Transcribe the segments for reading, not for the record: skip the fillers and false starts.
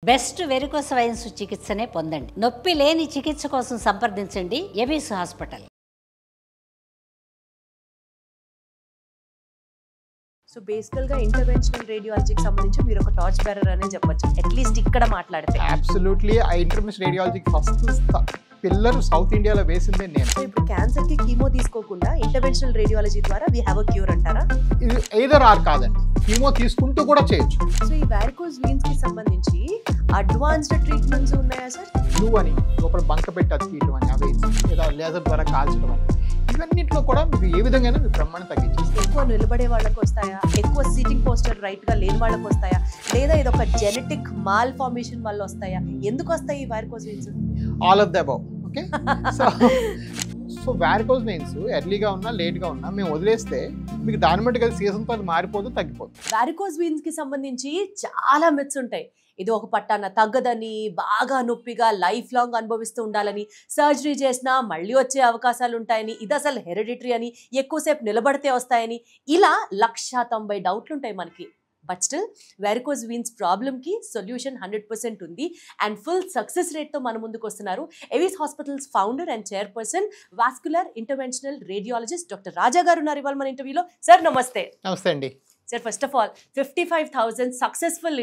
Best varicose veins చికిత్సనే పొందండి. నొప్పి లేని చికిత్స కోసం సంప్రదించండి ఎబిస్ హాస్పిటల్. సో బేసికల్గా ఇంటర్వెన్షనల్ రేడియాలజీకి సంబంధించి మీరు ఒక టార్చ్ బేరర్ అనే చెప్పొచ్చు, అట్లీస్ట్ ఇక్కడ మాట్లాడితే. అబ్సల్యూట్లీ ఆ ఇంటర్వెన్షనల్ రేడియాలజీకి ఫస్ట్ పిల్లర్ సౌత్ ఇండియాలో వేసిందే నేను. సో ఇప్పుడు క్యాన్సర్కి కీమో తీసుకోకుండా ఇంటర్వెన్షనల్ రేడియాలజీ ద్వారా వీ హ్యావ్ అ క్యూర్ అంటారా? ఇది ఏదర్ ఆర్ కాదండి, కీమో తీసుకుంటూ కూడా చేయొచ్చు. సో ఈ వారికోస్ వీన్స్కి సంబంధించి అడ్వాన్స్డ్ ట్రీట్మెంట్స్ ఉన్నాయా సార్? బ్లూ అని లోపల బంక పెట్టి అతికియటం అని, అవి లేదా లేజర్ ద్వారా కాల్చడం అని, ఇవన్నింటిలో కూడా మీకు ఏ విధంగా మీకు బ్రహ్మాండం తగ్గించేస్తారు. ఎక్కువ నిలబడే వాళ్ళకి వస్తాయా, ఎక్కువ సీటింగ్ పోస్టర్ రైట్గా లేని వాళ్ళకి వస్తాయా, లేదా ఇది ఒక జెనెటిక్ మాల్ ఫార్మేషన్ వల్ల వస్తాయా? ఎందుకు వస్తాయి ఈ varicose veins? All of the above. Okay, so varicose veins ఎర్లీగా ఉన్నా లేట్గా ఉన్నా మేము వదిలేస్తే మీకు దాని బట్టి కదా సీజన్తో అది మారిపోదు, తగ్గిపోతుంది. వారికోస్ వీన్స్కి సంబంధించి చాలా మిత్స్ ఉంటాయి. ఇది ఒక పట్టాన తగ్గదని, బాగా నొప్పిగా లైఫ్ లాంగ్ అనుభవిస్తూ ఉండాలని, సర్జరీ చేసినా మళ్ళీ వచ్చే అవకాశాలు ఉంటాయని, ఇది అసలు హెరిడిటరీ అని, ఎక్కువసేపు నిలబడితే వస్తాయని, ఇలా 190 డౌట్లు ఉంటాయి మనకి. బట్ స్టిల్ వెరికోస్ వీన్స్ ప్రాబ్లమ్కి సొల్యూషన్ 100% ఉంది. అండ్ ఫుల్ సక్సెస్ రేట్తో మన ముందుకు వస్తున్నారు Avis hospitals founder and chairperson, vascular interventional radiologist doctor Raja garu ఉన్నారు ఇవాళ మన ఇంటర్వ్యూలో. సార్ నమస్తే. నమస్తే అండి. Sir first of all 55,000 successful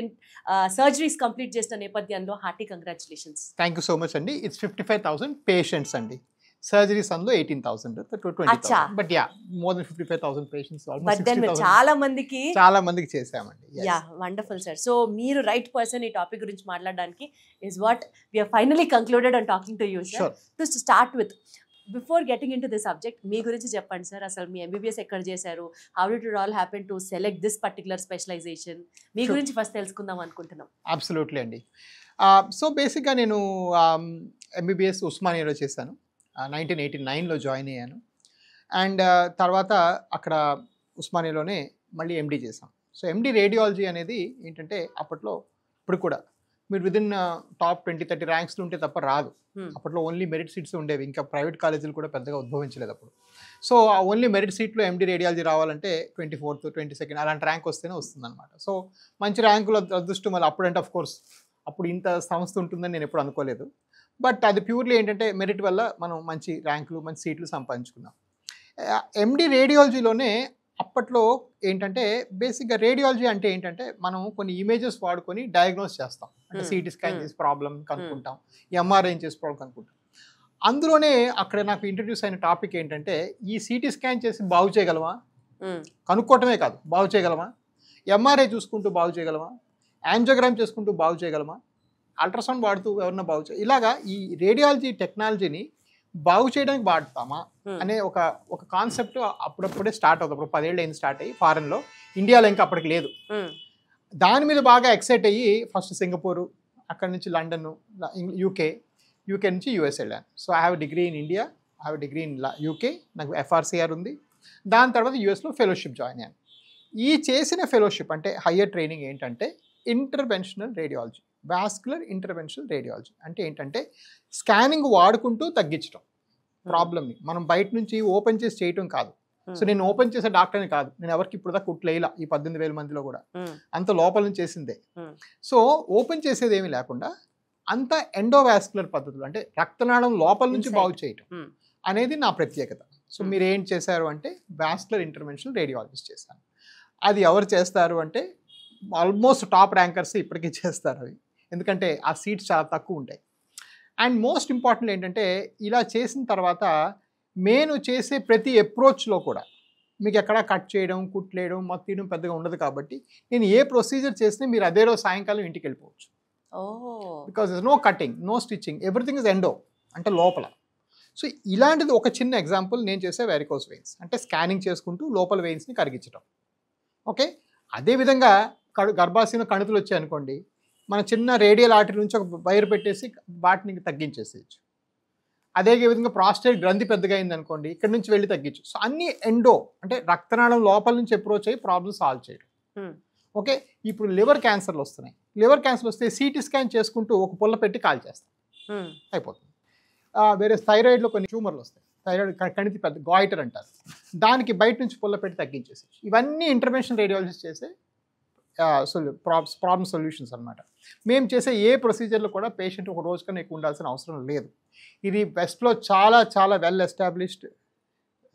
surgeries complete చేసిన నేపథ్యంలో hearty congratulations. Thank you so much అండి. ఇట్స్ 55,000 పేషెంట్స్ అండి, సర్జరీస్ అందులో 18,000 to 20,000. But yeah, more than 55,000 patients, చాలా మందికి చేసామండి. Yeah, wonderful sir. సో మీరు రైట్ పర్సన్ ఈ టాపిక్ గురించి మాట్లాడడానికి. Is what we are finally concluded on talking to you sir. To start with, before getting in to the subject, మీ గురించి చెప్పండి సార్. అసలు మీ ఎంబీబీఎస్ ఎక్కడ చేశారు? How did it all happen to select this particular specialisation? మీ గురించి first తెలుసుకుందాం అనుకుంటున్నాం. అబ్సల్యూట్లీ అండి. సో బేసిక్గా నేను ఎంబీబీఎస్ ఉస్మానియాలో చేశాను. 1989లో జాయిన్ అయ్యాను. అండ్ తర్వాత అక్కడ ఉస్మానియాలోనే మళ్ళీ ఎండీ చేశాం. సో ఎండీ రేడియాలజీ అనేది ఏంటంటే అప్పట్లో, ఇప్పుడు కూడా మీరు విదిన్ టాప్ 20-30 ర్యాంక్స్లో ఉంటే తప్ప రాదు. అప్పట్లో ఓన్లీ మెరిట్ సీట్స్ ఉండేవి, ఇంకా ప్రైవేట్ కాలేజీలు కూడా పెద్దగా ఉద్భవించలేదు అప్పుడు. సో ఆ ఓన్లీ మెరిట్ సీట్లో ఎండీ రేడియాలజీ రావాలంటే 24th 22nd అలాంటి ర్యాంక్ వస్తేనే వస్తుందన్నమాట. సో మంచి ర్యాంకులు అదృష్టం మళ్ళీ అప్పుడంటే ఆఫ్ కోర్స్ అప్పుడు ఇంత సంస్థ ఉంటుందని నేను ఎప్పుడు అనుకోలేదు. బట్ అది ప్యూర్లీ ఏంటంటే మెరిట్ వల్ల మనం మంచి ర్యాంకులు, మంచి సీట్లు సంపాదించుకున్నాం. ఎండీ రేడియాలజీలోనే అప్పట్లో ఏంటంటే బేసిక్గా రేడియాలజీ అంటే ఏంటంటే మనం కొన్ని ఇమేజెస్ వాడుకొని డయాగ్నోస్ చేస్తాం. అంటే సిటీ స్కాన్ చేసి ప్రాబ్లం కనుక్కుంటాం, ఎంఆర్ఐ చేసి ప్రాబ్లం కనుక్కుంటాం. అందులోనే అక్కడ నాకు ఇంట్రడ్యూస్ అయిన టాపిక్ ఏంటంటే ఈ సిటీ స్కాన్ చేసి బాగు చేయగలమా, కనుక్కోవటమే కాదు బాగు చేయగలమా, ఎంఆర్ఐ చూసుకుంటూ బాగు చేయగలమా, యాంజియోగ్రామ్ చేసుకుంటూ బాగు చేయగలమా, అల్ట్రాసౌండ్ వాడుతూ ఎవరన్నా బాగు ఇలాగా ఈ రేడియాలజీ టెక్నాలజీని బాగు చేయడానికి వాడతామా అనే ఒక కాన్సెప్ట్ అప్పుడప్పుడే స్టార్ట్ అవుతుంది. అప్పుడు 10 ఏళ్ళు అయింది స్టార్ట్ అయ్యి ఫారెన్లో, ఇండియాలో ఇంకా అప్పటికి లేదు. దాని మీద బాగా ఎక్సైట్ అయ్యి ఫస్ట్ సింగపూరు, అక్కడి నుంచి లండన్, యూకే నుంచి యూఎస్ వెళ్ళాను. So I have degree in India, I have degree in UK, నాకు FRCR ఉంది. దాని తర్వాత యూఎస్లో ఫెలోషిప్ జాయిన్ అయ్యాను. ఈ చేసిన ఫెలోషిప్ అంటే హయ్యర్ ట్రైనింగ్ ఏంటంటే interventional radiology, vascular interventional radiology. అంటే ఏంటంటే స్కానింగ్ వాడుకుంటూ తగ్గించడం ప్రాబ్లమ్ని, మనం బయట నుంచి ఓపెన్ చేసి చేయటం కాదు. సో నేను ఓపెన్ చేసే డాక్టర్ని కాదు, నేను ఎవరికి ఇప్పుడు దాకా కుట్లేలా ఈ 18,000 మందిలో కూడా, అంత లోపల నుంచి చేసిందే. సో ఓపెన్ చేసేది ఏమీ లేకుండా అంత ఎండోవాస్కులర్ పద్ధతులు, అంటే రక్తనాళం లోపల నుంచి బాగు చేయటం అనేది నా ప్రత్యేకత. సో మీరు ఏం చేశారు అంటే వాస్కులర్ ఇంటర్వెన్షనల్ రేడియాలజిస్ట్ చేశాను. అది ఎవరు చేస్తారు అంటే ఆల్మోస్ట్ టాప్ ర్యాంకర్స్ ఇప్పటికీ చేస్తారు అవి, ఎందుకంటే ఆ సీట్స్ చాలా తక్కువ ఉంటాయి. అండ్ మోస్ట్ ఇంపార్టెంట్ ఏంటంటే ఇలా చేసిన తర్వాత నేను చేసే ప్రతి అప్రోచ్లో కూడా మీకు ఎక్కడా కట్ చేయడం, కుట్లేయడం, మొత్తం తీయడం పెద్దగా ఉండదు. కాబట్టి నేను ఏ ప్రొసీజర్ చేసినా మీరు అదే రోజు సాయంకాలం ఇంటికి వెళ్ళిపోవచ్చు. Because is no cutting, no stitching, everything is endo, అంటే లోపల. సో ఇలాంటిది ఒక చిన్న ఎగ్జాంపుల్ నేను చేసే వెరికోస్ వెయిన్స్, అంటే స్కానింగ్ చేసుకుంటూ లోపల వెయిన్స్ని కరిగించడం. ఓకే, అదేవిధంగా గర్భాశయంలో కణుతులు వచ్చాయి అనుకోండి, మన చిన్న రేడియల్ ఆర్టరీ నుంచి ఒక వైర్ పెట్టేసి వాటిని తగ్గించేసేయచ్చు. అదే విధంగా ప్రాస్టేట్ గ్రంథి పెద్దగా అయింది అనుకోండి, ఇక్కడ నుంచి వెళ్ళి తగ్గించు. సో అన్ని ఎండో, అంటే రక్తనాళం లోపల నుంచి అప్రోచ్ అయ్యి ప్రాబ్లమ్ సాల్వ్ చేయడం. ఓకే, ఇప్పుడు లివర్ క్యాన్సర్లు వస్తున్నాయి. లివర్ క్యాన్సర్ వస్తే సిటీ స్కాన్ చేసుకుంటూ ఒక పుల్ల పెట్టి కాల్ చేస్తాం, అయిపోతుంది. వేరే థైరాయిడ్లో కొన్ని ట్యూమర్లు వస్తాయి, థైరాయిడ్ కణితి పెద్ద గాయిటర్ అంటారు, దానికి బయట నుంచి పుల్ల పెట్టి తగ్గించేసి. ఇవన్నీ ఇంటర్వెన్షనల్ రేడియాలజిస్ట్ చేసే ప్రాబ్లమ్ సొల్యూషన్స్ అనమాట. మేము చేసే ఏ ప్రొసీజర్లో కూడా పేషెంట్ ఒక రోజు కన్నా ఎక్కువ ఉండాల్సిన అవసరం లేదు. ఇది వెస్ట్లో చాలా చాలా వెల్ ఎస్టాబ్లిష్డ్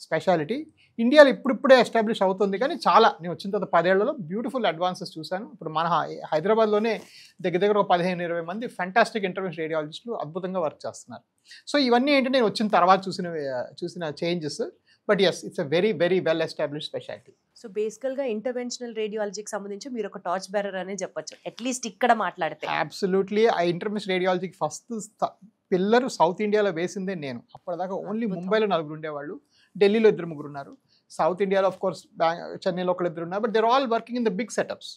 స్పెషాలిటీ. ఇండియాలో ఇప్పుడిప్పుడే ఎస్టాబ్లిష్ అవుతుంది, కానీ చాలా నేను వచ్చిన తర్వాత 10 ఏళ్లలో బ్యూటిఫుల్ అడ్వాన్సెస్ చూశాను. ఇప్పుడు మన హైదరాబాద్లోనే దగ్గర ఒక 15-20 మంది ఫెంటాస్టిక్ ఇంటర్వెన్షన్ రేడియాలజిస్టులు అద్భుతంగా వర్క్ చేస్తున్నారు. సో ఇవన్నీ ఏంటంటే నేను వచ్చిన తర్వాత చూసిన changes. But yes, it's a very very well establish speciality. So బేసికల్గా ఇంటర్వెన్షనల్ రేడియాలజీకి సంబంధించి మీరు ఒక టార్చ్ బేరర్ అనే చెప్పొచ్చు, అట్లీస్ట్ ఇక్కడ మాట్లాడితే. అబ్సల్యూట్లీ. ఆ ఇంటర్వెన్షన్ రేడియాలజీకి ఫస్ట్ పిల్లర్ సౌత్ ఇండియాలో వేసిందే నేను. అప్పటిదాకా ఓన్లీ ముంబైలో 4 ఉండేవాళ్ళు, ఢిల్లీలో 2-3 ఉన్నారు, సౌత్ ఇండియాలో ఆఫ్ కోర్స్ చెన్నైలో 1-2 ఉన్నారు. But there all working in the big setups.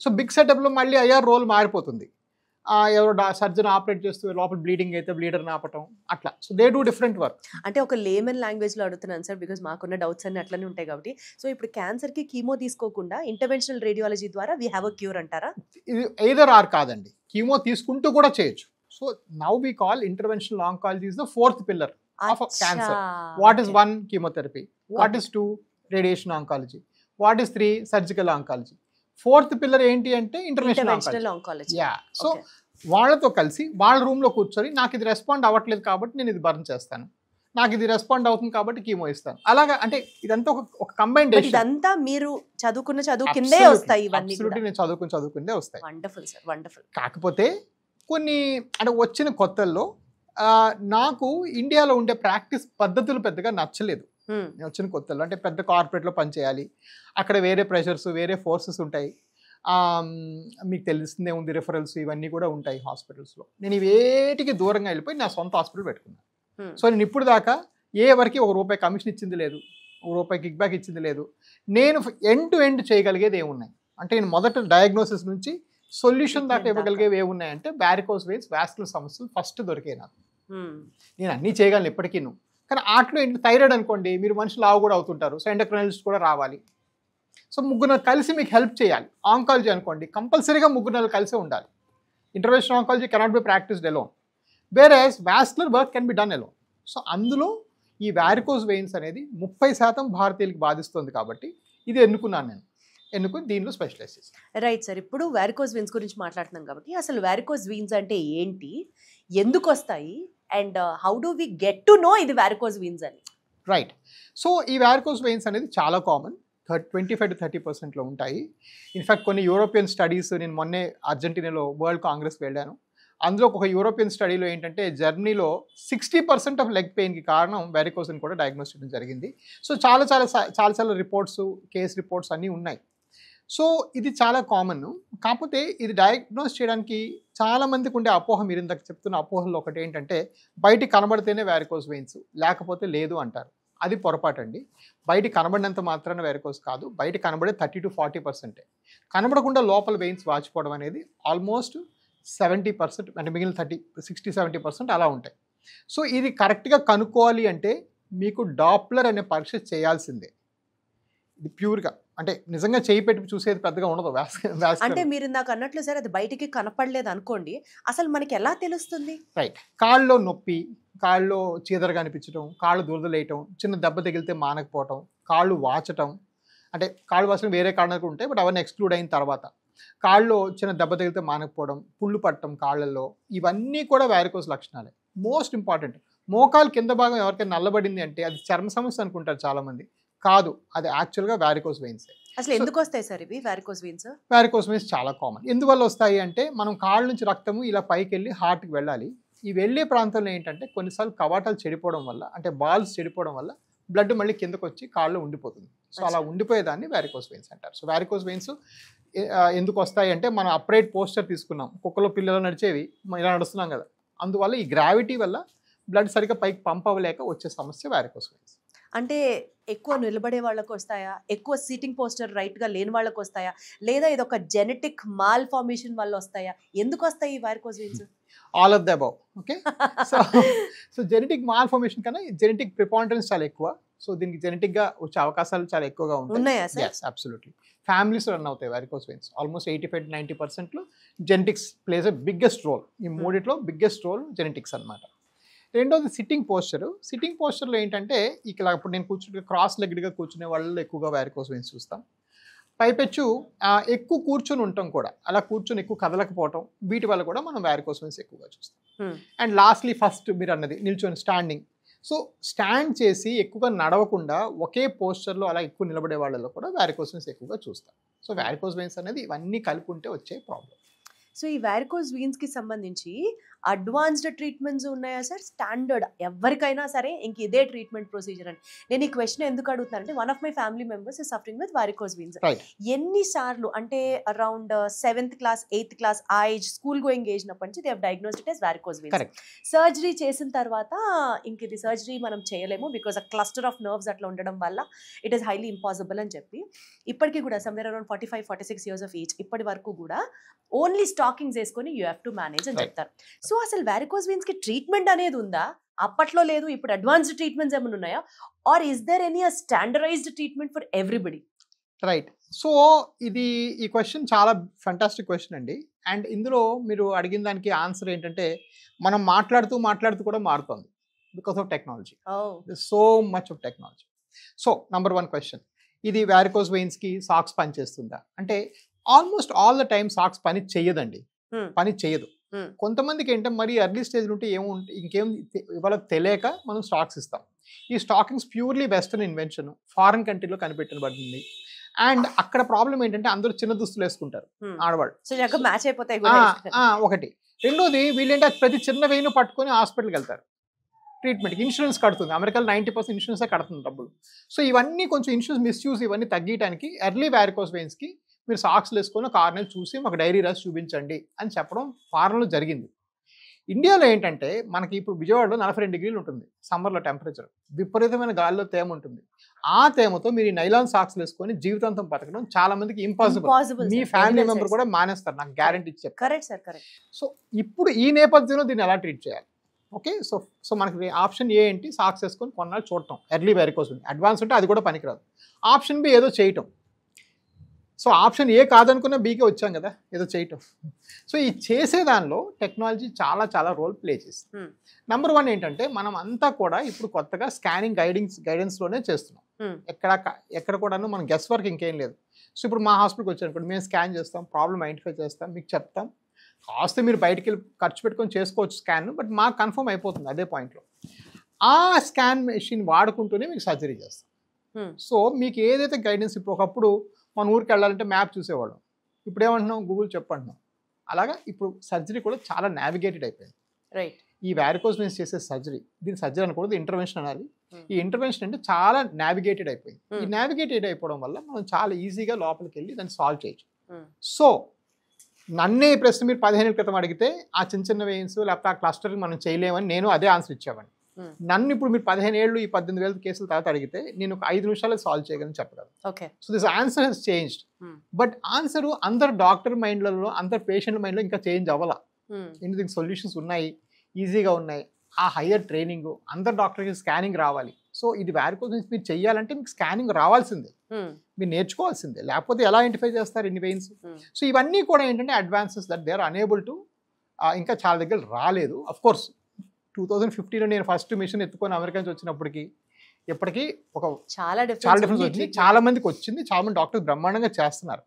So big సెటప్లో మళ్ళీ ఐఆర్ రోల్ మారిపోతుంది. ఎవరో సర్జన్ ఆపరేట్ చేస్తూ లోపల బ్లీడింగ్ అయితే బ్లీడర్ని ఆపటం అట్లా. So they do different work. అంటే ఒక లేమన్ లాంగ్వేజ్లో అడుగుతున్నాను సార్, బికాజ్ మాకున్న డౌట్స్ అన్ని అట్లనే ఉంటాయి కాబట్టి. సో ఇప్పుడు క్యాన్సర్కి కీమో తీసుకోకుండా ఇంటర్వెన్షనల్ రేడియాలజీ ద్వారా వీ హ్యావ్ అ క్యూర్ అంటారా? ఇది ఎయిదర్ ఆర్ కాదండి, కీమో తీసుకుంటూ కూడా చేయొచ్చు. So now we call interventional oncology is the 4th pillar of cancer. What is 1? Chemotherapy. What is 2? Radiation oncology. What is 3? Surgical oncology. 4th pillar ఏంటి అంటే interventional oncology. Yeah. So వాళ్ళతో కలిసి వాళ్ళ రూమ్లో కూర్చొని నాకు ఇది రెస్పాండ్ అవ్వట్లేదు కాబట్టి నేను ఇది బర్న్ చేస్తాను, నాకు ఇది రెస్పాండ్ అవుతుంది కాబట్టి కీమో ఇస్తాను. అలాగా అంటే ఇదంతా ఒక కంబైన్డ్. ఇదంతా మీరు చదువు కిందే వస్తాయి ఇవన్నీ. నేను చదువుకుందే వస్తాయి. Wonderful sir, wonderful. కాకపోతే కొన్ని అంటే వచ్చిన కొత్తల్లో నాకు ఇండియాలో ఉండే ప్రాక్టీస్ పద్ధతులు పెద్దగా నచ్చలేదు. నేను వచ్చిన కొత్తల్లో అంటే పెద్ద కార్పొరేట్లో పనిచేయాలి, అక్కడ వేరే ప్రెషర్స్ వేరే ఫోర్సెస్ ఉంటాయి. మీకు తెలిసిందే ఉంది, రిఫరల్స్ ఇవన్నీ కూడా ఉంటాయి హాస్పిటల్స్లో. నేను ఇవేటికి దూరంగా వెళ్ళిపోయి నా సొంత హాస్పిటల్ పెట్టుకున్నాను. సో నేను ఇప్పుడు దాకా ఎవరికి ₹1 కమిషన్ ఇచ్చింది లేదు, ₹1 కిక్ బ్యాక్ ఇచ్చింది లేదు. నేను ఎండ్ టు ఎండ్ చేయగలిగేది ఏమున్నాయి అంటే, నేను మొదట డయాగ్నోసిస్ నుంచి సొల్యూషన్ దాకా ఇవ్వగలిగేవి ఏమున్నాయంటే వారికోస్ వెయిన్స్, వాస్కులర్ సమస్యలు ఫస్ట్ దొరికాయి నాకు. నేను అన్నీ చేయగలను ఇప్పటికీ. కానీ ఆటలో ఏంటి, థైరాయిడ్ అనుకోండి, మీరు మనుషులు లావు కూడా అవుతుంటారు, సో ఎండోక్రైనాలజిస్ట్ కూడా రావాలి. సో 3 కలిసి మీకు హెల్ప్ చేయాలి. ఆంకాలజీ అనుకోండి, కంపల్సరీగా 3 కలిసే ఉండాలి. Interventional oncology cannot be practised alone, whereas vascular work can be done alone. So అందులో ఈ వారికోస్ వెయిన్స్ అనేది 30% భారతీయులకి బాధిస్తుంది కాబట్టి ఇది ఎన్నుకున్నాను. ఎన్నుకుని దీనిలో స్పెషలైజ్ చేస్తాను. రైట్ సార్, ఇప్పుడు వారికోస్ వెయిన్స్ గురించి మాట్లాడుతున్నాం కాబట్టి అసలు వారికోస్ వెయిన్స్ అంటే ఏంటి, ఎందుకు వస్తాయి, and how do we get to know ఇది వారికోస్ వెయిన్స్ అని? రైట్. సో ఈ వారికోస్ వెయిన్స్ అనేది చాలా కామన్, 25 to 30% ఉంటాయి. ఇన్ఫ్యాక్ట్ కొన్ని యూరోపియన్ స్టడీస్, నేను మొన్నే అర్జెంటీనాలో వరల్డ్ కాంగ్రెస్కి వెళ్ళాను, అందులో ఒక యూరోపియన్ స్టడీలో ఏంటంటే జర్మనీలో 60% ఆఫ్ లెగ్ పెయిన్కి కారణం వారికోస్ అని కూడా డయాగ్నోస్ చేయడం జరిగింది. సో చాలా రిపోర్ట్స్, కేస్ రిపోర్ట్స్ అన్నీ ఉన్నాయి. సో ఇది చాలా కామన్. కాకపోతే ఇది డయాగ్నోస్ చేయడానికి చాలామందికి ఉండే అపోహ, మీరు ఇందాక చెప్తున్న అపోహల్లో ఒకటి ఏంటంటే బయటికి కనబడితేనే వారికోస్ వెయిన్స్, లేకపోతే లేదు అంటారు. అది పొరపాటు అండి. బయట కనబడినంత మాత్రాన వారికోస్ కాదు, బయట కనబడే 30 to 40%. కనబడకుండా లోపల వెయిన్స్ వాచిపోవడం అనేది ఆల్మోస్ట్ 70%, అంటే మిగిలిన 60-70% అలా ఉంటాయి. సో ఇది కరెక్ట్గా కనుక్కోవాలి అంటే మీకు డాప్లర్ అనే పరీక్ష చేయాల్సిందే. ఇది ప్యూర్గా అంటే నిజంగా చేయి పెట్టి చూసేది పెద్దగా ఉండదు. అంటే మీరు ఇందాక అన్నట్లు సార్, అది బయటికి కనపడలేదు అనుకోండి, అసలు మనకి ఎలా తెలుస్తుంది? రైట్. కాళ్ళలో నొప్పి, కాళ్ళలో చీదరగా అనిపించడం, కాళ్ళు దురదలేయటం, చిన్న దెబ్బ తగిలితే మానకపోవటం, కాళ్ళు వాచటం, అంటే కాళ్ళు వాచడం వేరే కారణాలు ఉంటాయి బట్ అవన్నీ ఎక్స్క్లూడ్ అయిన తర్వాత కాళ్ళలో చిన్న దెబ్బ తగిలితే మానకపోవడం, పుళ్ళు పట్టడం కాళ్ళల్లో, ఇవన్నీ కూడా వారికోస్ లక్షణాలే. మోస్ట్ ఇంపార్టెంట్, మోకాలు కింద భాగం ఎవరికైనా నల్లబడింది అంటే అది చర్మ సమస్య అనుకుంటారు చాలామంది, కాదు, అది యాక్చువల్గా వారికోస్ వెయిన్స్. అసలు ఎందుకు వస్తాయి సార్ ఇవి వారికోస్ వెయిన్స్? వారికోస్ వెయిన్స్ చాలా కామన్. ఎందువల్ల వస్తాయి అంటే, మనం కాళ్ళ నుంచి రక్తము ఇలా పైకి వెళ్ళి హార్ట్కి వెళ్ళాలి. ఈ వెళ్ళే ప్రాంతంలో ఏంటంటే కొన్నిసార్లు కవాటాలు చెడిపోవడం వల్ల, అంటే బాల్స్ చెడిపోవడం వల్ల బ్లడ్ మళ్ళీ కిందకు వచ్చి కాళ్ళు ఉండిపోతుంది. సో అలా ఉండిపోయేదాన్ని వారికోస్ వెయిన్స్ అంటారు. సో వారికోస్ వెయిన్స్ ఎందుకు వస్తాయి అంటే, మనం అప్రైట్ పోస్చర్ తీసుకున్నాం, కుక్కలో పిల్లలు నడిచేవి ఇలా నడుస్తున్నాం కదా, అందువల్ల ఈ గ్రావిటీ వల్ల బ్లడ్ సరిగ్గా పైకి పంప్ అవ్వలేక వచ్చే సమస్య వారికోస్ వెయిన్స్. అంటే ఎక్కువ నిలబడే వాళ్ళకు వస్తాయా, ఎక్కువ సీటింగ్ పోస్టర్ రైట్గా లేని వాళ్ళకు వస్తాయా, లేదా ఇది ఒక జెనెటిక్ మాల్ ఫార్మేషన్ వల్ల వస్తాయా, ఎందుకు వస్తాయి ఈ varicose veins? All of the above. Okay. So genetic mall formation కన్నా జెనెటిక్ ప్రిపాండరెన్స్ చాలా ఎక్కువ. సో దీనికి జెనెటిక్గా వచ్చే అవకాశాలు చాలా ఎక్కువగా ఉంటాయి. Yes, absolutely. ఫ్యామిలీస్ రన్ అవుతాయి varicose veins. Almost 85 to 90% genetics plays a biggest role. ఈ మూడిట్లో బిగ్గెస్ట్ రోల్ జెనెటిక్స్ అనమాట. రెండోది సిట్టింగ్ పోస్చర్. సిట్టింగ్ పోస్చర్లో ఏంటంటే, ఇక్కడ ఇప్పుడు నేను కూర్చుంటే క్రాస్ లెగ్డ్గా కూర్చునే వాళ్ళలో ఎక్కువగా వారికోస్ వెయిన్స్ చూస్తాం. పైపెచ్చు ఎక్కువ కూర్చొని ఉంటాం కూడా, అలా కూర్చొని ఎక్కువ కదలకపోవటం, వీటి వల్ల కూడా మనం వారికోస్ వెయిన్స్ ఎక్కువగా చూస్తాం. అండ్ లాస్ట్లీ ఫస్ట్ మీరు అన్నది నిల్చొని స్టాండింగ్. సో స్టాండ్ చేసి ఎక్కువగా నడవకుండా ఒకే పోస్చర్లో అలా ఎక్కువ నిలబడే వాళ్ళలో కూడా వారికోస్ వెయిన్స్ ఎక్కువగా చూస్తాం. సో వారికోస్ వెయిన్స్ అనేది ఇవన్నీ కలిపి ఉంటే వచ్చే ప్రాబ్లం. సో ఈ వారికోస్ వీన్స్ కి సంబంధించి అడ్వాన్స్డ్ ట్రీట్మెంట్స్ ఉన్నాయా సార్? స్టాండర్డ్ ఎవరికైనా సరే ఇంక ఇదే ట్రీట్మెంట్ ప్రొసీజర్ అని. నేను ఈ క్వశ్చన్ ఎందుకు అడుగుతున్నానంటే one of my family members is suffering with varicose veins. ఎన్నిసార్లు అంటే around 7th class 8th class ఆ ఏజ్, స్కూల్ గోయింగ్ ఏజ్ నప్పటి నుంచి they have diagnosed it as varicose veins. Surgery చేసిన తర్వాత ఇంక ఇది సర్జరీ మనం చేయలేము because a cluster of nerves అట్లా ఉండడం వల్ల ఇట్ ఈస్ హైలీ ఇంపాసిబుల్ అని చెప్పి ఇప్పటికీ కూడా somewhere around 45-46 years of age ఇప్పటి వరకు కూడా ఓన్లీ స్టాకింగ్స్ వేసుకొని యూ హ్యావ్ టు మేనేజ్ అని చెప్తారు. సో అసలు వారికోస్ వీన్స్ కి ట్రీట్మెంట్ అనేది ఉందా? అప్పట్లో లేదు, ఇప్పుడు అడ్వాన్స్డ్ ట్రీట్మెంట్స్ ఏమైనా ఉన్నాయా? Are is there any standardised treatment for everybody? Right. So ఈ క్వశ్చన్ చాలా ఫంటాస్టిక్ క్వశ్చన్ అండి. అండ్ ఇందులో మీరు అడిగిన దానికి ఆన్సర్ ఏంటంటే మనం మాట్లాడుతూ కూడా మారుతుంది because of technology. So much of technology. So number 1 question, ఇది వారికోస్ వెయిన్స్కి సాక్స్ పనిచేస్తుందా అంటే almost all the time socks పని చెయ్యదండి, పని చెయ్యదు. కొంతమందికి ఏంటంటే మరి ఎర్లీ స్టేజ్ ఉంటే ఇంకేం ఇవాళ తెలియక మనం స్టాక్స్ ఇస్తాం. ఈ stockings purely western invention, foreign కంట్రీలో కనిపెట్టబడింది. అండ్ అక్కడ ప్రాబ్లం ఏంటంటే అందరూ చిన్న దుస్తులు వేసుకుంటారు ఆడవాళ్ళు, మ్యాచ్ అయిపోతాయి ఒకటి. రెండోది వీళ్ళేంటే ప్రతి చిన్న వెయిన్ పట్టుకొని హాస్పిటల్కి వెళ్తారు ట్రీట్మెంట్కి. ఇన్సూరెన్స్ కడుతుంది, అమెరికాలో 90% ఇన్సూరెన్సే కడుతుంది డబ్బులు. సో ఇవన్నీ కొంచెం ఇన్సూరెన్స్ మిస్యూజ్ ఇవన్నీ తగ్గించడానికి ఎర్లీ వారికోస్ వెయిన్స్కి మీరు సాక్స్లు వేసుకొని ఒక 6 నెలలు చూసి మాకు డైరీ రాసి చూపించండి అని చెప్పడం ఫారెన్లో జరిగింది. ఇండియాలో ఏంటంటే మనకి ఇప్పుడు విజయవాడలో 42 degrees ఉంటుంది సమ్మర్లో టెంపరేచర్, విపరీతమైన గాలిలో తేమ ఉంటుంది. ఆ తేమతో మీరు ఈ నైలాన్ సాక్స్లు వేసుకొని జీవితాంతం బతకడం చాలా మందికి ఇంపాసిబుల్. మీ ఫ్యామిలీ మెంబర్ కూడా మానేస్తారు, నాకు గ్యారంటీ ఇచ్చారు. Correct sir, correct. సో ఇప్పుడు ఈ నేపథ్యంలో దీన్ని ఎలా ట్రీట్ చేయాలి? ఓకే, సో మనకి ఆప్షన్ ఏ ఏంటి, సాక్స్ వేసుకొని కొన్నాళ్ళు చూడటం ఎర్లీ వారికోస్ వెయిన్స్. అడ్వాన్స్ ఉంటే అది కూడా పనికిరాదు. ఆప్షన్ బి ఏదో చేయటం. సో ఆప్షన్ ఏ కాదనుకున్న బీకే వచ్చాం కదా, ఏదో చేయటం. సో ఈ చేసే దానిలో టెక్నాలజీ చాలా చాలా రోల్ ప్లే చేస్తుంది. నంబర్ 1 ఏంటంటే మనం అంతా కూడా ఇప్పుడు కొత్తగా స్కానింగ్ గైడెన్స్లోనే చేస్తున్నాం. ఎక్కడ కూడాను మనం గెస్ వర్క్ ఇంకేం లేదు. సో ఇప్పుడు మా హాస్పిటల్కి వచ్చారు, మేము స్కాన్ చేస్తాం, ప్రాబ్లమ్ ఐడెంటిఫై చేస్తాం, మీకు చెప్తాం. కాస్త మీరు బయటికి వెళ్ళి ఖర్చు పెట్టుకొని చేసుకోవచ్చు స్కాన్, బట్ మాకు కన్ఫర్మ్ అయిపోతుంది అదే పాయింట్లో. ఆ స్కాన్ మెషిన్ వాడుకుంటూనే మీకు సర్జరీ చేస్తాం. సో మీకు ఏదైతే గైడెన్స్, ఇప్పుడు ఒకప్పుడు మన ఊరికి వెళ్ళాలంటే మ్యాప్ చూసేవాళ్ళం, ఇప్పుడు ఏమంటున్నాం, గూగుల్ చెప్పంటున్నాం. అలాగా ఇప్పుడు సర్జరీ కూడా చాలా నావిగేటెడ్ అయిపోయింది. రైట్. ఈ వారికోస్ వెయిన్స్ చేసే సర్జరీ, దీని సర్జరీ అనకూడదు, ఇంటర్వెన్షన్ అనాలి. ఈ ఇంటర్వెన్షన్ అంటే చాలా నావిగేటెడ్ అయిపోయింది. ఈ నావిగేటెడ్ అయిపోవడం వల్ల మనం చాలా ఈజీగా లోపలికి వెళ్ళి దాన్ని సాల్వ్ చేయొచ్చు. సో నన్నే ఈ ప్రశ్న మీరు 15 ఏళ్ళ క్రితం అడిగితే ఆ చిన్న వెయిన్స్ లేకపోతే ఆ క్లస్టర్ మనం చేయలేమని నేను అదే ఆన్సర్ ఇచ్చేవాడిని. నన్ను ఇప్పుడు మీరు 15 ఏళ్ళు ఈ 18,000 కేసుల తర్వాత అడిగితే నేను ఒక 5 నిమిషాలు సాల్వ్ చేయగలను చెప్పగలను. So this answer has changed. But answer అందరు డాక్టర్ మైండ్లలో, అందరు పేషెంట్ మైండ్లో ఇంకా చేంజ్ అవ్వాల. ఎందుకు సొల్యూషన్స్ ఉన్నాయి, ఈజీగా ఉన్నాయి. ఆ హయ్యర్ ట్రైనింగ్, అందరు డాక్టర్కి స్కానింగ్ రావాలి. సో ఇది వారికోస్ వెయిన్స్ మీరు చెయ్యాలంటే మీకు స్కానింగ్ రావాల్సిందే, మీరు నేర్చుకోవాల్సిందే, లేకపోతే ఎలా ఐడెంటిఫై చేస్తారు ఇన్ని వెయిన్స్. సో ఇవన్నీ కూడా ఏంటంటే advances that they are unable to, ఇంకా చాలా దగ్గర రాలేదు. అఫ్ కోర్స్ 2015లో నేను ఫస్ట్ మిషన్ ఎత్తుకొని అమెరికా నుంచి వచ్చినప్పటికీ ఇప్పటికీ ఒక చాలా డిఫరెన్స్ వచ్చింది. చాలా మందికి వచ్చింది, చాలా మంది డాక్టర్స్ బ్రహ్మాండంగా చేస్తున్నారు.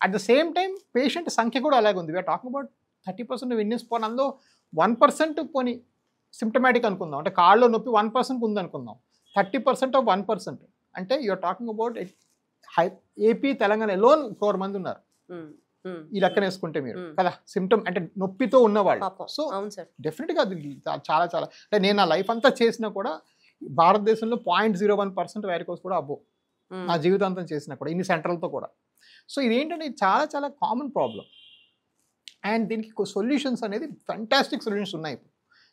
At the same time patient సంఖ్య కూడా అలాగే ఉంది. వీఆర్ టాకింగ్ అబౌట్ 30% ఇండియన్స్ పోనీ, అందులో 1% పోనీ సిమ్టమాటిక్ అనుకుందాం, అంటే కాళ్ళలో నొప్పి 1% ఉంది అనుకుందాం. 30% ఆఫ్ 1% అంటే you're talking about AP Telangana alone 4 మంది ఉన్నారు ఈ లెక్కన వేసుకుంటే మీరు కదా, సిమ్టమ్ అంటే నొప్పితో ఉన్నవాళ్ళు. సో డెఫినెట్గా అది చాలా చాలా, అంటే నేను నా లైఫ్ అంతా చేసినా కూడా భారతదేశంలో 0.01% వారికోస్ కూడా అబ్బో నా జీవితాంతం చేసినా కూడా ఇన్ని సెంటర్లతో కూడా. సో ఇదేంటంటే చాలా చాలా కామన్ ప్రాబ్లం. అండ్ దీనికి సొల్యూషన్స్ అనేది ఫంటాస్టిక్ సొల్యూషన్స్ ఉన్నాయి.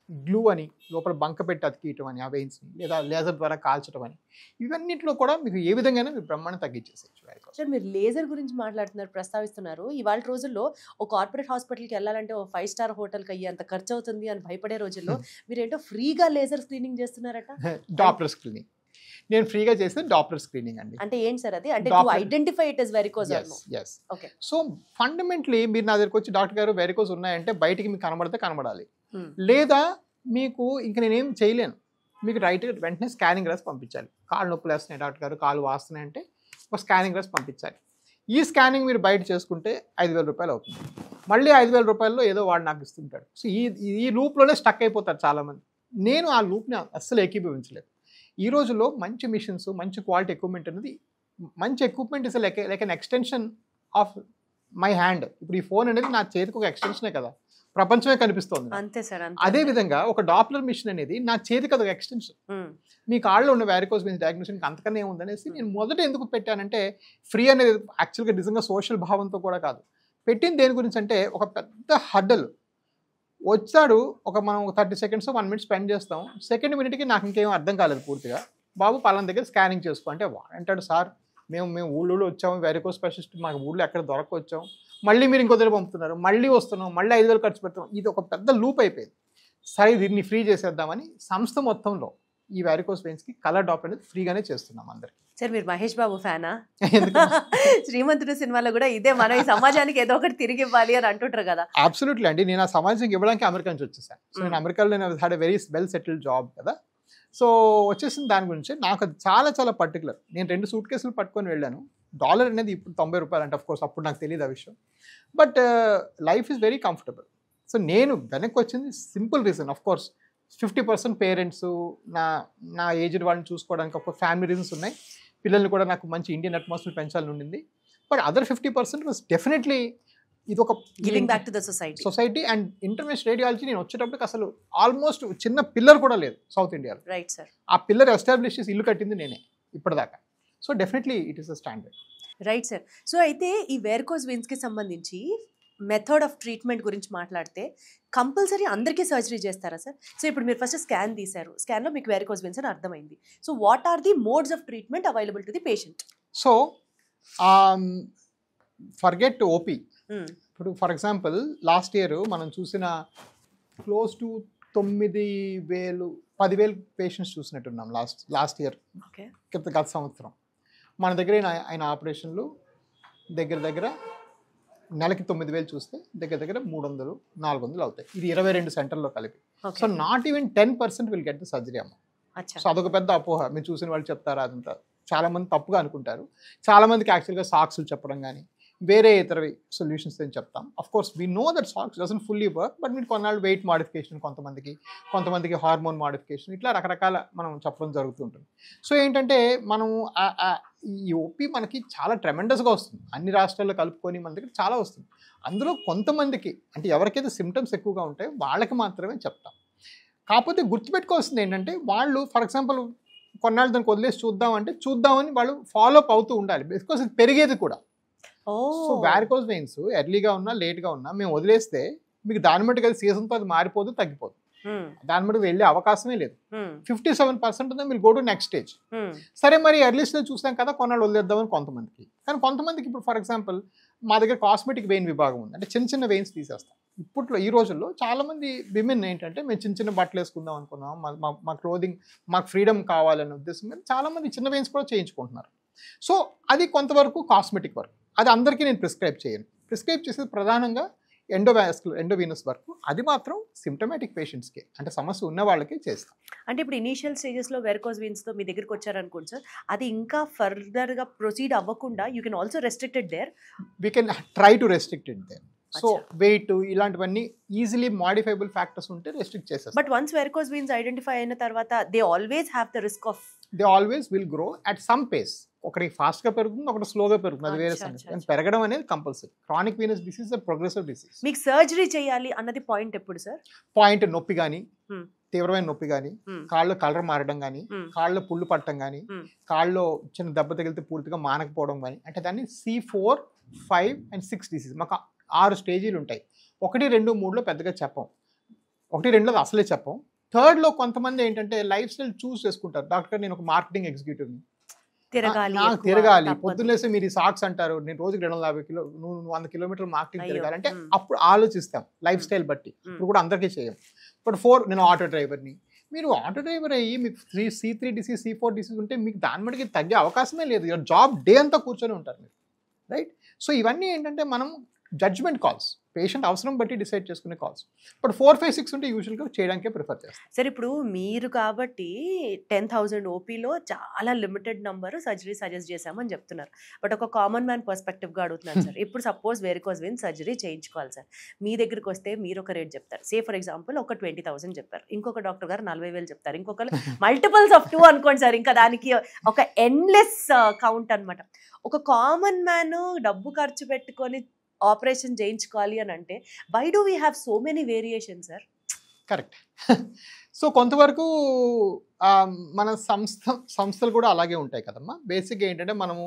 గ్లూ అని లోపల బంక పెట్టి అతికియటం అని ఆ వెయిన్స్ని, లేదా లేజర్ ద్వారా కాల్చడం అని, ఇవన్నింటిలో కూడా మీకు ఏ విధంగానే మీరు బ్రహ్మాండం తగ్గించేసేయచ్చు. సార్ మీరు లేజర్ గురించి మాట్లాడుతున్నారు, ప్రస్తావిస్తున్నారు. ఇవాళ రోజుల్లో ఒక కార్పొరేట్ హాస్పిటల్కి వెళ్ళాలంటే ఓ 5-star హోటల్కి అయ్యి అంత ఖర్చు అవుతుంది అని భయపడే రోజుల్లో మీరేంటో ఫ్రీగా లేజర్ స్క్రీనింగ్ చేస్తున్నారట. డాప్లర్ స్క్రీనింగ్ నేను ఫ్రీగా చేస్తే డాప్లర్ స్క్రీనింగ్ అండి. అంటే ఏంటి సార్ అది? అంటే to identify it as varicose. yes. Okay. So fundamentally మీరు నా దగ్గరికి వచ్చి డాక్టర్ గారు వెరికోస్ ఉన్నాయంటే బయటికి మీకు కనబడితే కనబడాలి, లేదా మీకు ఇంక నేనేం చేయలేను, మీకు రైట్ వెంటనే స్కానింగ్ రాసి పంపించాలి. కాళ్ళు నొప్పులు వేస్తున్నాయి డాక్టర్ గారు, కాళ్ళు వాస్తున్నాయి అంటే ఒక స్కానింగ్ రాసి పంపించాలి. ఈ స్కానింగ్ మీరు బయట చేసుకుంటే 5,000 రూపాయలు అవుతుంది. మళ్ళీ 5,000 రూపాయల్లో ఏదో వాడు నాకు ఇస్తుంటాడు. సో ఈ లూప్లోనే స్టక్ అయిపోతారు చాలామంది. నేను ఆ లూప్ని అస్సలు ఏకీభవించలేదు. ఈ రోజుల్లో మంచి మిషన్స్, మంచి క్వాలిటీ ఎక్విప్మెంట్ అనేది, మంచి equipment is like an extension of my hand. ఇప్పుడు ఈ ఫోన్ అనేది నా చేతికి ఒక ఎక్స్టెన్షనే కదా, ప్రపంచమే కనిపిస్తోంది. అంతే సార్. అదే విధంగా ఒక డాప్లర్ మిషన్ అనేది నా చేతికి అదొక ఎక్స్టెన్షన్. మీ కాళ్ళలో ఉన్న వారికోస్ వెయిన్స్ డయాగ్నోసిస్ అంతకన్నా ఏముందనేసి నేను మొదట ఎందుకు పెట్టానంటే, ఫ్రీ అనేది యాక్చువల్గా నిజంగా సోషల్ భావంతో కూడా కాదు. పెట్టింది దేని గురించి అంటే, ఒక పెద్ద హడ్డల్ వచ్చాడు, మనం 30 seconds 1 minute స్పెండ్ చేస్తాం. సెకండ్ మినిట్కి నాకు ఇంకేం అర్థం కాలేదు పూర్తిగా. బాబు పలానా దగ్గర స్కానింగ్ చేసుకో అంటే వాడంటాడు, సార్ మేము ఊళ్ళో వచ్చాము, వారికోస్ స్పెషలిస్ట్ మాకు ఊళ్ళో ఎక్కడ దొరకొచ్చాం, మళ్ళీ మీరు ఇంకో దగ్గర పంపుతున్నారు, మళ్ళీ వస్తున్నాం, మళ్ళీ 5,000 ఖర్చు పెడతాం. ఇది ఒక పెద్ద లూప్ అయిపోయింది. సరే దీన్ని ఫ్రీ చేసేద్దామని సంస్థ మొత్తంలో ఈ వారికోస్ వెయిన్స్కి కలర్ డాప్ అనేది ఫ్రీగానే చేస్తున్నాం అందరికి. సార్ మీరు మహేష్ బాబు ఫ్యానా? శ్రీమంతుడు సినిమాలో కూడా ఇదే, మనం ఈ సమాజానికి ఏదో ఒకటి తిరిగి ఇవ్వాలి అని అంటుంటారు కదా. అబ్సల్యూట్లీ అండి. నేను ఆ సమాజానికి ఇవ్వడానికి అమెరికా నుంచి వచ్చేసాను. సో నేను అమెరికాలో నేను had a very well settled job కదా. సో వచ్చేసిన దాని గురించి నాకు అది చాలా చాలా పర్టికులర్. నేను 2 సూట్ కేసులు పట్టుకొని వెళ్ళాను. డాలర్ అనేది ఇప్పుడు 90 రూపాయలు అంటే, అఫ్కోర్స్ అప్పుడు నాకు తెలియదు ఆ విషయం. But life is very comfortable. So నేను వెనక్కి వచ్చింది సింపుల్ రీజన్. అఫ్కోర్స్ 50% పేరెంట్స్, నా ఏజ్డ్ వాళ్ళని చూసుకోవడానికి ఒక ఫ్యామిలీ రీజన్స్ ఉన్నాయి. పిల్లల్ని కూడా నాకు మంచి ఇండియన్ అట్మాస్ఫియర్ పెంచాలని ఉండింది. బట్ అదర్ 50% వాజ్ డెఫినెట్లీ ఇది ఒక giving back to the society. And international radiology నేను వచ్చేటప్పటికి అసలు ఆల్మోస్ట్ చిన్న పిల్లర్ కూడా లేదు సౌత్ ఇండియాలో. Right sir. ఆ పిల్లర్ ఎస్టాబ్లిష్ చేసి ఇల్లు కట్టింది నేనే ఇప్పటిదాకా. So definitely it is a standard. Right sir. So అయితే ఈ వేర్కోస్ వెయిన్స్కి సంబంధించి మెథడ్ ఆఫ్ ట్రీట్మెంట్ గురించి మాట్లాడితే, కంపల్సరీ అందరికీ సర్జరీ చేస్తారా సార్? సో ఇప్పుడు మీరు ఫస్ట్ స్కాన్ తీశారు, స్కాన్లో మీకు వేరికోస్ వెయిన్స్ అని అర్థమైంది. So what are the modes of treatment available to the patient? So forget OP. ఇప్పుడు ఫర్ ఎగ్జాంపుల్ లాస్ట్ ఇయర్ మనం చూసిన క్లోజ్ టు 9,000-10,000 పేషెంట్స్ చూసినట్టున్నాం లాస్ట్ ఇయర్. ఓకే. గత సంవత్సరం మన దగ్గర ఆయన ఆపరేషన్లు దగ్గర నెలకి 9,000 చూస్తే దగ్గర 300-400 అవుతాయి. ఇది 22 సెంటర్లో కలిపి. So not even 10% will get the surgery అమ్మ. సో అదొక పెద్ద అపోహ. మీరు చూసిన వాళ్ళు చెప్తారా, అదంతా చాలా మంది తప్పుగా అనుకుంటారు. చాలా మందికి యాక్చువల్గా సాక్స్లు చెప్పడం కానీ వేరే ఇతర సొల్యూషన్స్ అని చెప్తాం. Of course we know that socks doesn't fully work, but మీరు కొన్నాళ్ళు వెయిట్ మాడిఫికేషన్, కొంతమందికి హార్మోన్ మాడిఫికేషన్, ఇట్లా రకరకాల మనం చెప్పడం జరుగుతుంటుంది. సో ఏంటంటే మనం ఈ ఓపీ మనకి చాలా ట్రెమెండస్గా వస్తుంది. అన్ని రాష్ట్రాల్లో కలుపుకొని మన దగ్గర చాలా వస్తుంది. అందులో కొంతమందికి అంటే ఎవరికైతే సిమ్టమ్స్ ఎక్కువగా ఉంటాయో వాళ్ళకి మాత్రమే చెప్తాం. కాకపోతే గుర్తుపెట్టుకోవాల్సింది ఏంటంటే, వాళ్ళు ఫర్ ఎగ్జాంపుల్ కొన్నాళ్ళు దానికి వదిలేసి చూద్దామని వాళ్ళు ఫాలో అప్ అవుతూ ఉండాలి. బికాస్ ఇది పెరిగేది కూడా. సో వారికోస్ వెయిన్స్ ఎర్లీగా ఉన్నా లేట్గా ఉన్నా మేము వదిలేస్తే మీకు దాని మట్టుకు అది సీజన్తో అది మారిపోదు, తగ్గిపోదు. దాని మటుకు వెళ్ళే అవకాశమే లేదు. 57% మీరు గో టు నెక్స్ట్ స్టేజ్. సరే మరి ఎర్లీ స్టేజ్ చూసాం కదా, కొన్నాళ్ళు వదిలేద్దామని కొంతమందికి. కానీ కొంతమందికి ఇప్పుడు ఫర్ ఎగ్జాంపుల్ మా దగ్గర కాస్మెటిక్ వెయిన్ విభాగం ఉంది. అంటే చిన్న వెయిన్స్ తీసేస్తాం. ఇప్పట్లో ఈ రోజుల్లో చాలామంది విమెన్ ఏంటంటే, మేము చిన్న బట్టలు వేసుకుందాం అనుకున్నాం, మా క్లోదింగ్ మాకు ఫ్రీడమ్ కావాలనే ఉద్దేశం మీద చాలామంది చిన్న వెయిన్స్ కూడా చేయించుకుంటున్నారు. సో అది కొంతవరకు కాస్మెటిక్ వర్క్. అది అందరికీ నేను ప్రిస్క్రైబ్ చేయను. ప్రిస్క్రైబ్ చేసేది ప్రధానంగా ఎండోవీనస్ వర్క్. అది మాత్రం సిమ్టమాటిక్ పేషెంట్స్కి, అంటే సమస్య ఉన్న వాళ్ళకి చేస్తాం. అంటే ఇప్పుడు ఇనీషియల్ స్టేజెస్లో వెరికోస్ వెయిన్స్తో మీ దగ్గరికి వచ్చారనుకోండి సార్, అది ఇంకా ఫర్దర్గా ప్రొసీడ్ అవ్వకుండా you can also restricted there. We can try to restricted there. So weight ఇలాంటివన్నీ ఈజీలీ మాడిఫైబుల్ ఫ్యాక్టర్స్ ఉంటే రెస్ట్రిక్ట్ చేస్తారు. But once varicose veins identify అయిన తర్వాత they always have the risk of, they always will grow at some pace. ఒకటి ఫాస్ట్గా పెరుగుతుంది, ఒకటి స్లోగా పెరుగుతుంది. అది వేరే సంగతి. పెరగడం అనేది compulsory. Chronic venous disease progressive disease. మీకు సర్జరీ చేయాలి అన్నది పాయింట్ ఎప్పుడు సార్? పాయింట్ నొప్పి కానీ, తీవ్రమైన నొప్పి కానీ, కాళ్ళు కలర్ మారడం కానీ, కాళ్ళు పుళ్ళు పట్టడం కానీ, కాళ్ళు చిన్న దెబ్బ తగిలితే పూర్తిగా మానకపోవడం కానీ, అంటే దాన్ని C4, 5 and 6 డిసీజ్. మాకు 6 స్టేజీలు ఉంటాయి. 1, 2, 3లో పెద్దగా చెప్పం. 1, 2లో అసలే చెప్పం. 3rd కొంతమంది ఏంటంటే లైఫ్ స్టైల్ చూస్ చేసుకుంటారు. డాక్టర్ నేను ఒక మార్కెటింగ్ ఎగ్జిక్యూటివ్ని, నాకు తిరగాలి, పొద్దున్నేసి మీరు ఈ సాక్స్ అంటారు, నేను రోజుకి 250 నువ్వు 100 కిలోమీటర్లు మార్కెటింగ్ తిరగాలంటే అప్పుడు ఆలోచిస్తాం లైఫ్ స్టైల్ బట్టి. ఇప్పుడు కూడా అందరికీ చేయం. బట్ 4 నేను ఆటో డ్రైవర్ని. మీరు ఆటో డ్రైవర్ అయ్యి మీకు C3 డిసీజ్, C4 డిసీజ్ ఉంటే మీకు దాని మటుకి తగ్గే అవకాశమే లేదు. యువర్ జాబ్ డే అంతా కూర్చొని ఉంటారు మీరు, రైట్? సో ఇవన్నీ ఏంటంటే మనం జడ్జ్మెంట్ కాల్స్. పేషెంట్ అవసరం బట్టి డిసైడ్ చేసుకునే కాల్స్. బట్ 4, 5, 6 ఉంటే యూజువల్గా చేయడానికే ప్రిఫర్ చేస్తాం. సరే, ఇప్పుడు మీరు కాబట్టి 10,000 ఓపీలో చాలా లిమిటెడ్ నంబర్ సర్జరీ సజెస్ట్ చేశామని చెప్తున్నారు. బట్ ఒక కామన్ మ్యాన్ పర్స్పెక్టివ్గా అడుగుతున్నాను సార్. ఇప్పుడు సపోజ్ వెరికోస్ వెయిన్ సర్జరీ చేయించుకోవాలి సార్. మీ దగ్గరికి వస్తే మీరు ఒక రేట్ చెప్తారు. సే ఫర్ ఎగ్జాంపుల్ ఒక 20,000 చెప్పారు. ఇంకొక డాక్టర్ గారు 40,000 చెప్తారు. ఇంకొకరు మల్టిపుల్స్ ఆఫ్ 2 అనుకోండి సార్. ఇంకా దానికి ఒక ఎండ్లెస్ కౌంట్ అనమాట. ఒక కామన్ మ్యాన్ డబ్బు ఖర్చు పెట్టుకొని ఆపరేషన్ చేయించుకోవాలి అని అంటే why do we have so many variation sir? Correct. So కొంతవరకు మన సంస్థలు కూడా అలాగే ఉంటాయి కదమ్మా. బేసిక్గా ఏంటంటే మనము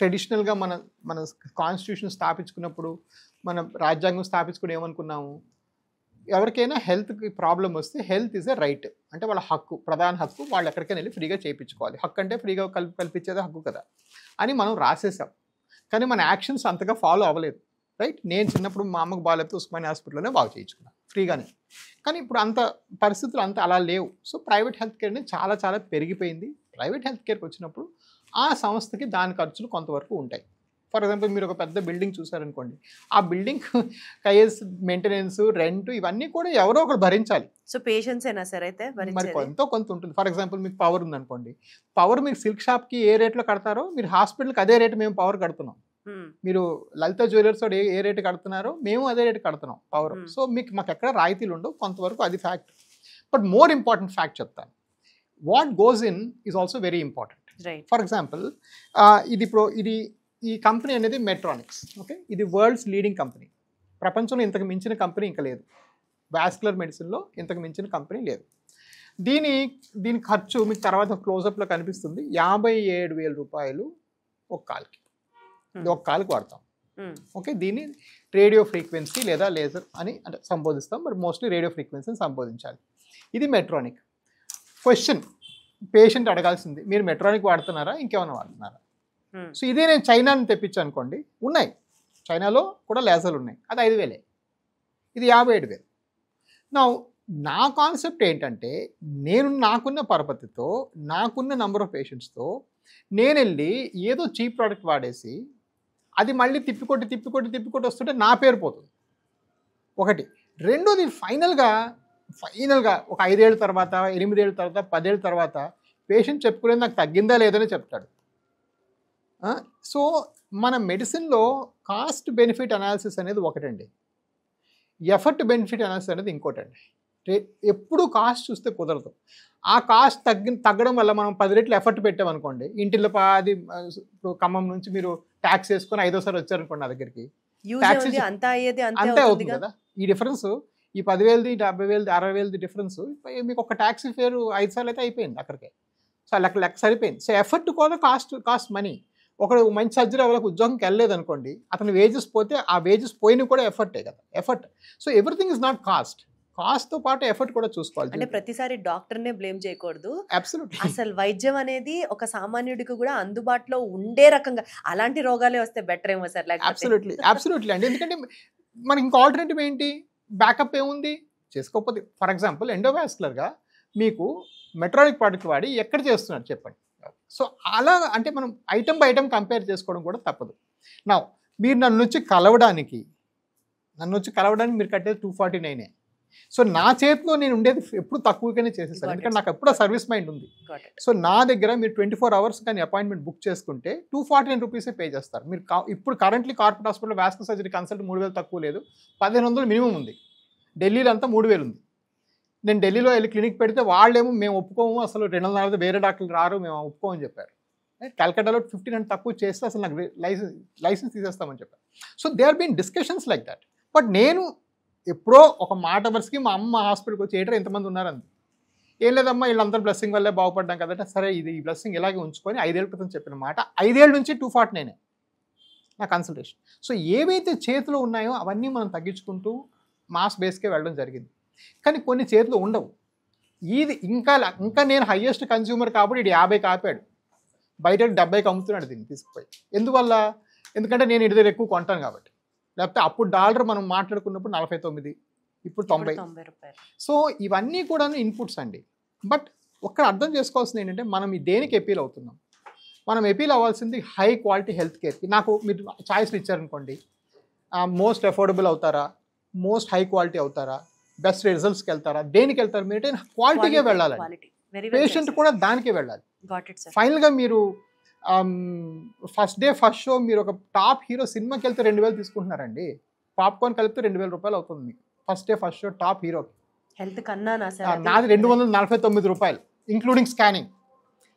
ట్రెడిషనల్గా మన కాన్స్టిట్యూషన్ స్థాపించుకున్నప్పుడు, మన రాజ్యాంగం స్థాపించుకుని ఏమనుకున్నాము, ఎవరికైనా హెల్త్కి ప్రాబ్లం వస్తే హెల్త్ ఈజ్ ఎ రైట్, అంటే వాళ్ళ హక్కు, ప్రధాన హక్కు, వాళ్ళు ఎక్కడికైనా వెళ్ళి ఫ్రీగా చేయించుకోవాలి. హక్కు అంటే ఫ్రీగా కల్పించేది హక్కు కదా అని మనం రాసేసాం. కానీ మన యాక్షన్స్ అంతగా ఫాలో అవ్వలేదు, రైట్? నేను చిన్నప్పుడు మా అమ్మకు బాగాలేకపోతే ఉస్మానియా హాస్పిటల్లోనే బాగు చేయించుకున్నాను ఫ్రీగానే. కానీ ఇప్పుడు అంత పరిస్థితులు అంత అలా లేవు. సో ప్రైవేట్ హెల్త్ కేర్ అనేది చాలా చాలా పెరిగిపోయింది. ప్రైవేట్ హెల్త్ కేర్కి వచ్చినప్పుడు ఆ సంస్థకి దాని ఖర్చులు కొంతవరకు ఉంటాయి. ఫర్ ఎగ్జాంపుల్ మీరు ఒక పెద్ద బిల్డింగ్ చూసారనుకోండి, ఆ బిల్డింగ్ కైస్, మెయింటెనెన్స్, రెంట్ ఇవన్నీ కూడా ఎవరో ఒకరు భరించాలి. సో పేషెంట్స్ అయినా సరే అయితే మరి కొంత ఉంటుంది. ఫర్ ఎగ్జాంపుల్ మీకు పవర్ ఉందనుకోండి, పవర్ మీరు సిల్క్ షాప్కి ఏ రేట్లో కడతారో మీరు హాస్పిటల్కి అదే రేటు మేము పవర్ కడుతున్నాం. మీరు లలిత జ్యువెలర్స్ ఏ రేటు కడుతున్నారో మేము అదే రేటు కడుతున్నాం పవర్. సో మాకు ఎక్కడ రాయితీలు ఉండవు, కొంతవరకు అది fact. But more important fact చెప్తాను, what goes in is also very important. For example ఈ కంపెనీ అనేది మెట్రానిక్స్, ఓకే, ఇది వరల్డ్స్ లీడింగ్ కంపెనీ. ప్రపంచంలో ఇంతకు మించిన కంపెనీ ఇంకా లేదు. వాస్కులర్ మెడిసిన్లో ఇంతకు మించిన కంపెనీ లేదు. దీని ఖర్చు మీకు తర్వాత క్లోజప్లో కనిపిస్తుంది, 57,000 రూపాయలు ఒక కాల్కి. ఒక కాల్కి వాడతాం, ఓకే. దీన్ని రేడియో ఫ్రీక్వెన్సీ లేదా లేజర్ అని అంటే సంబోధిస్తాం, మరి మోస్ట్లీ రేడియో ఫ్రీక్వెన్సీని సంబోధించాలి. ఇది మెట్రానిక్. క్వశ్చన్ పేషెంట్ అడగాల్సింది, మీరు మెట్రానిక్ వాడుతున్నారా, ఇంకేమైనా వాడుతున్నారా? సో ఇదే నేను చైనాని తెప్పించాను అనుకోండి, ఉన్నాయి, చైనాలో కూడా లేజర్లు ఉన్నాయి, అది 5,000, ఇది 57,000. నా కాన్సెప్ట్ ఏంటంటే, నాకున్న పరపతితో, నాకున్న నెంబర్ ఆఫ్ పేషెంట్స్తో నేను వెళ్ళి ఏదో చీప్ ప్రోడక్ట్ వాడేసి అది మళ్ళీ తిప్పికొట్టి వస్తుంటే నా పేరు పోతుంది, ఒకటి. రెండోది ఫైనల్గా ఒక 5 ఏళ్ళ తర్వాత, 8 ఏళ్ళ తర్వాత, 10 ఏళ్ళ తర్వాత పేషెంట్ చెప్పుకునేది నాకు తగ్గిందా లేదని చెప్తాడు. సో మన మెడిసిన్లో కాస్ట్ బెనిఫిట్ అనాలిసిస్ అనేది ఒకటండి, ఎఫర్ట్ బెనిఫిట్ అనాలిసిస్ అనేది ఇంకోటండి. ఎప్పుడు కాస్ట్ చూస్తే కుదరదు. ఆ కాస్ట్ తగ్గడం వల్ల మనం 10 రెట్లు ఎఫర్ట్ పెట్టామనుకోండి, ఇంటిలో ఇప్పుడు ఖమ్మం నుంచి మీరు ట్యాక్స్ వేసుకొని 5వ వచ్చారనుకోండి నా దగ్గరికి, అంతే అవుతుంది కదా. ఈ డిఫరెన్స్, ఈ 10,000ది, 50,000ది, 60,000ది డిఫరెన్స్ మీకు ఒక ట్యాక్సీ ఫేర్ 5 సార్లు అయితే అయిపోయింది అక్కడికే. సో లెక్క సరిపోయింది. సో ఎఫర్ట్ కూడా కాస్ట్ మనీ. ఒకడు మంచి సర్జరీ వాళ్ళకి ఉద్యోగంకి వెళ్ళలేదు అనుకోండి, అతని వేజెస్ పోతే ఆ వేజెస్ పోయిన కూడా ఎఫర్టే కదా, effort. So everything is not కాస్ట్తో పాటు ఎఫర్ట్ కూడా చూసుకోవాలి. అంటే ప్రతిసారి డాక్టర్నే బ్లేమ్ చేయకూడదు. అబ్సల్యూట్లీ. అసలు వైద్యం అనేది ఒక సామాన్యుడికి కూడా అందుబాటులో ఉండే రకంగా, అలాంటి రోగాలే వస్తే బెటర్ ఏమో సార్. అబ్సల్యూట్లీ అండి. ఎందుకంటే మనకి ఇంకా ఆల్టర్నేటివ్ ఏంటి, బ్యాకప్ ఏముంది చేసుకోకపోతే. ఫర్ ఎగ్జాంపుల్ ఎండోవాస్కులర్గా మీకు మెట్రానిక్ ప్రోడక్ట్ వాడి ఎక్కడ చేస్తున్నారు చెప్పండి. సో అలా అంటే మనం ఐటమ్ బై ఐటమ్ కంపేర్ చేసుకోవడం కూడా తప్పదు. మీరు నన్ను వచ్చి కలవడానికి మీరు కట్టేది 249. సో నా చేతిలో నేను ఉండేది ఎప్పుడు తక్కువగానే చేసేసాను, ఎందుకంటే నాకు ఎప్పుడు సర్వీస్ మైండ్ ఉంది. సో నా దగ్గర మీరు 24 hours కానీ అపాయింట్మెంట్ బుక్ చేసుకుంటే 249 రూపీసే పే చేస్తారు. మీరు ఇప్పుడు currently corporate hospital vascular surgery consult 3,000 తక్కువ లేదు, 1,500 మినిమం ఉంది. ఢిల్లీలో అంతా 3,000 ఉంది. నేను ఢిల్లీలో వెళ్ళి క్లినిక్ పెడితే వాళ్ళేమో మేము ఒప్పుకోము, అసలు 240 వేరే డాక్టర్లు రారు, మేము ఒప్పుకోమని చెప్పారు. కల్కటాలో 1500 తక్కువ చేస్తే అసలు నాకు లైసెన్స్ తీసేస్తామని చెప్పారు. So they are been discussions like that. But నేను ఎప్పుడో ఒక మాట వరుసకి మా అమ్మ హాస్పిటల్కి వచ్చి ఏటో ఎంతమంది ఉన్నారంది, ఏం లేదమ్మా వీళ్ళందరూ బ్లెస్సింగ్ వల్లే బాగుపడ్డాం కదట. సరే ఈ బ్లెస్సింగ్ ఇలాగే ఉంచుకొని 5 ఏళ్ళ క్రితం చెప్పిన మాట, 5 ఏళ్ళ నుంచి 249 నా కన్సల్టేషన్. సో ఏవైతే చేతిలో ఉన్నాయో అవన్నీ మనం తగ్గించుకుంటూ మాస్ బేస్కే వెళ్ళడం జరిగింది. కానీ కొన్ని చేతులు ఉండవు. ఇది ఇంకా నేను హయ్యెస్ట్ కన్స్యూమర్ కాబట్టి ఇది 50కి ఆపాడు, బయటకు 70కి అమ్ముతున్నాడు దీన్ని తీసుకుపోయి. ఎందుకంటే నేను ఇది దగ్గర ఎక్కువ కొంటాను కాబట్టి. లేకపోతే అప్పుడు డాలర్ మనం మాట్లాడుకున్నప్పుడు 49, ఇప్పుడు 90. సో ఇవన్నీ కూడా ఇన్పుట్స్ అండి. బట్ ఒక్కడ అర్థం చేసుకోవాల్సింది ఏంటంటే మనం దేనికి అపీల్ అవుతున్నాం. మనం అపీల్ అవ్వాల్సింది హై క్వాలిటీ హెల్త్ కేర్కి. నాకు మీరు ఛాయిస్లు ఇచ్చారనుకోండి, మోస్ట్ అఫోర్డబుల్ అవుతారా, మోస్ట్ హై క్వాలిటీ అవుతారా, బెస్ట్ రిజల్ట్స్కి వెళ్తారా, దేనికి వెళ్తారు మీరు? క్వాలిటీకే వెళ్ళాలండి. పేషెంట్ కూడా దానికే వెళ్ళాలి. ఫైనల్గా మీరు ఫస్ట్ డే ఫస్ట్ షో మీరు ఒక టాప్ హీరో సినిమాకి వెళ్తే 2,000 తీసుకుంటున్నారండి. పాప్కార్న్ కలిపితే 2,000 రూపాయలు అవుతుంది మీకు first day first show top హీరోకి. హెల్త్ కన్నా నాది 249 రూపాయలు ఇంక్లూడింగ్ స్కానింగ్.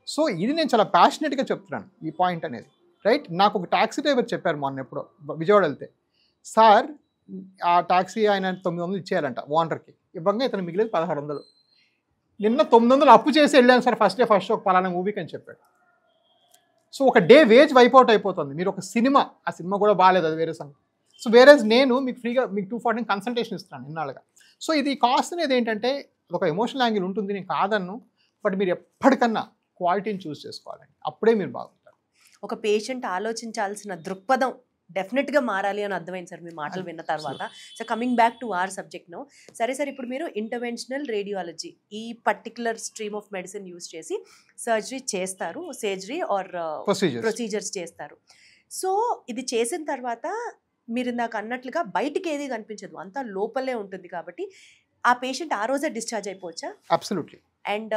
సో ఇది నేను చాలా ప్యాషనెట్గా చెప్తున్నాను ఈ పాయింట్ అనేది, రైట్? నాకు ఒక ట్యాక్సీ డ్రైవర్ చెప్పారు మొన్న ఎప్పుడో విజయవాడ వెళ్తే, సార్ ఆ ట్యాక్సీ ఆయన 900 ఇచ్చేయాలంట ఓనర్కి, ఇవ్వంగా ఇతను మిగిలేదు 1,600. నిన్న 900 అప్పు చేసి వెళ్ళాను సార్ ఫస్ట్ డే ఫస్ట్ ఒక పలానా మూవీకి అని చెప్పాడు. సో ఒక డే వేజ్ వైపౌట్ అయిపోతుంది. మీరు ఒక సినిమా, ఆ సినిమా కూడా బాగాలేదు, అది వేరే సంగతి. సో వేరేజ్ నేను మీకు ఫ్రీగా మీకు 240 కన్సల్టేషన్ ఇస్తున్నాను ఇన్నాళ్ళుగా. సో ఇది కాస్ట్ అనేది ఏంటంటే ఒక ఎమోషనల్ యాంగిల్ ఉంటుంది, నేను కాదన్ను. బట్ మీరు ఎప్పటికన్నా క్వాలిటీని చూస్ చేసుకోవాలండి, అప్పుడే మీరు బాగుంటారు. ఒక పేషెంట్ ఆలోచించాల్సిన దృక్పథం డెఫినెట్గా మారాలి అని అర్థమైంది సార్ మీ మాటలు విన్న తర్వాత. So coming back to our subject no, సరే సార్, ఇప్పుడు మీరు ఇంటర్వెన్షనల్ రేడియాలజీ ఈ particular stream of medicine use చేసి సర్జరీ చేస్తారు, సర్జరీ ఆర్ ప్రొసీజర్స్ చేస్తారు. సో ఇది చేసిన తర్వాత మీరు ఇందాక అన్నట్లుగా బయటికి ఏది కనిపించదు, అంతా లోపలే ఉంటుంది కాబట్టి ఆ పేషెంట్ ఆ రోజే డిశ్చార్జ్ అయిపోవచ్చా? Absolutely. And